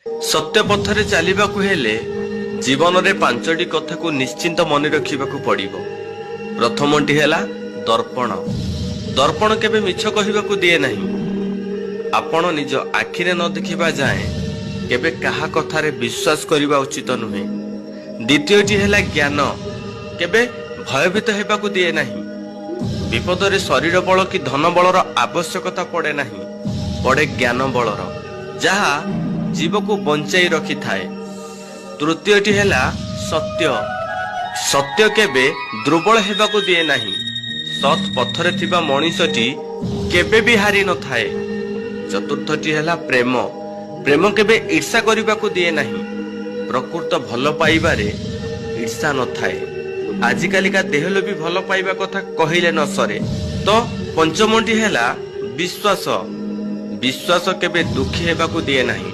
सत्य पथरे चलिबाकु हेले जीवन रे पांचटी कथा को निश्चिंत मन रखिबाकु पड़िबो। प्रथमटी हेला दर्पण। दर्पण केबे मिछ कहिबाकु दिए नहीं। आपण निज आखिरे न देखिबा जाए केबे काहा कथारे विश्वास करिबा उचित नुहे। द्वितीयटी हेला ज्ञान। केबे भयभीत हेबाकु दिए नहीं। विपद रे शरीर बल कि धन बलर आवश्यकता पड़े नहीं, पड़े ज्ञान बलर जहा जीव को बंचाई रखि थाए। तृतीयटी हेला सत्य। सत्य केबे दुर्बल हेबाकु दिए नहीं। सत पथरे थिबा मनीषटी केबे भी हारि न थाए। चतुर्थटी हेला प्रेम। प्रेम केबे ईर्षा करिबाकु दिए नहीं। प्रकृत भल पाइबारे ईर्षा न थाए। आजिकालिका देहलो भी भल पाइबा कथा कहिले न सरे। तो पंचमटी हेला विश्वास। विश्वास केबे दुखी हेबाकु दिए नहीं।